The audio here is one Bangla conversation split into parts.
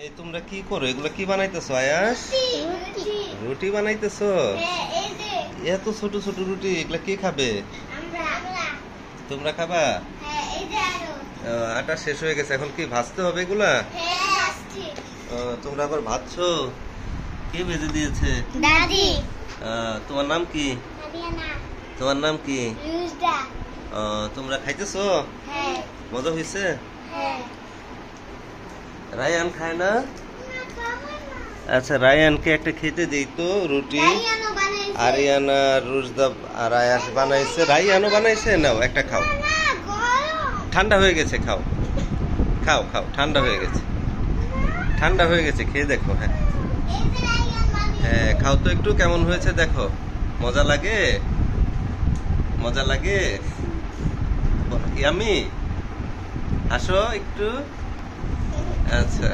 এই তোমরা কি করো? এগুলো কি বানাইতেছো আয়াস? রুটি বানাইতেছো? এত ছোট ছোট রুটি, এগুলা কে খাবে? তোমরা খাবা? আটা শেষ হয়ে গেছে, এখন কি ভাজতে হবে এগুলা? তোমরা আবার ভাজছো? কে ভেজে দিয়েছে? দাদি। তোমার নাম কি? তোমার নাম কি? তোমরা খাইতেছো? মজা হয়েছে? রায়ান খায় না? আচ্ছা, রায়ানকে একটা খেতে দেই তো রুটি। আরিয়ানা, রুজদা আর আয়াস বানাইছে, রায়ানও বানাইছে। নাও একটা খাও, ঠান্ডা হয়ে গেছে, খাও খাও খাও, ঠান্ডা হয়ে গেছে, ঠান্ডা হয়ে গেছে, খেয়ে দেখো। হ্যাঁ হ্যাঁ, খাও তো একটু, কেমন হয়েছে দেখো। মজা লাগে? মজা লাগে? ইয়ামি, আসো একটু। আচ্ছা,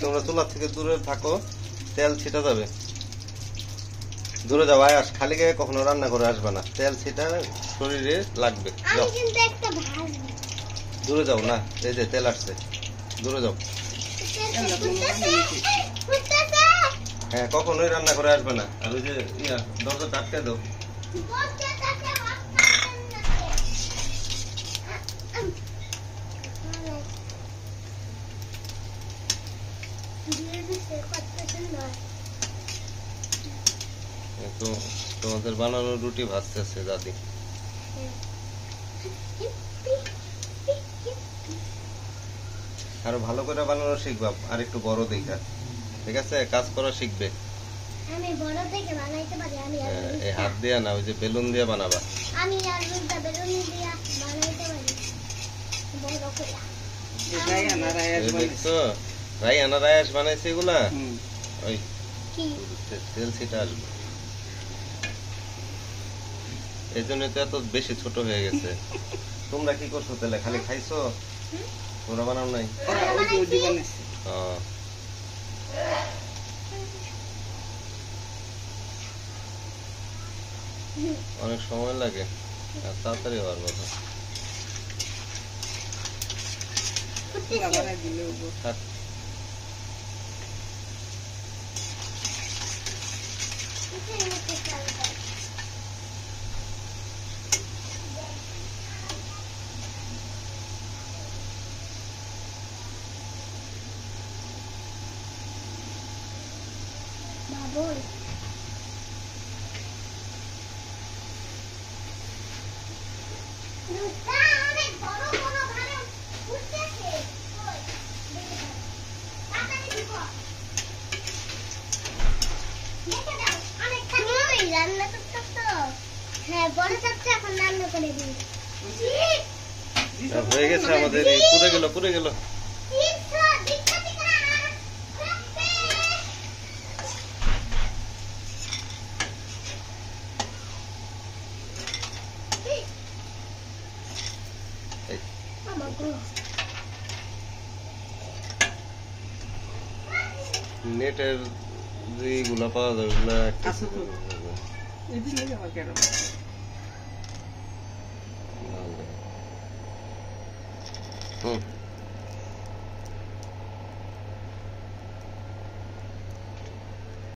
তোমরা চুলা থেকে দূরে থাকো, তেল ছিটা যাবে। দূরে যাও আয়াস, খালি গায়ে কখনো রান্না করে আসবে না, তেল ছিটা শরীরে লাগবে। যাও, দূরে যাও না, এই যে তেল আসছে, দূরে যাও। হ্যাঁ, কখনোই রান্না করে আসবে না। আর ওই যে দরজা আটকে দাও। তোমাদের বানানো রুটি ভাজতেছে দাদি। আরো ভালো করে বানানো শিখবা, আর একটু বড় দেখা, ঠিক আছে? কাজ করা শিখবে। আমি বড় থেকে বানাইতে পারি। আমি এই হাত দিয়া না, ওই যে বেলুন দিয়ে বানাবা। আমি আর রুজদা বেলুন দিয়ে বানাইতে পারি বড় করে। দেখছো, রায়ানা রায়াস বানাইছে এগুলা। ওই তেল ছিটা আসবে, এই জন্য তো এত বেশি ছোট হয়ে গেছে। তোমরা কি করছো তাহলে? খালি খাইছো? তোমরা বানাও নাই? অনেক সময় লাগে, তাড়াতাড়ি হওয়ার কথা। বাবুল অনেক বড় বড় ভাবে উঠতেছে। রান্না করতে হ্যাঁ, বড় চাচ্ছি, এখন রান্না করে দিই। হয়ে গেছে আমাদের, পুড়ে গেল পুড়ে গেল। নেটের যেগুলা পাওয়া যায় ওগুলা একটা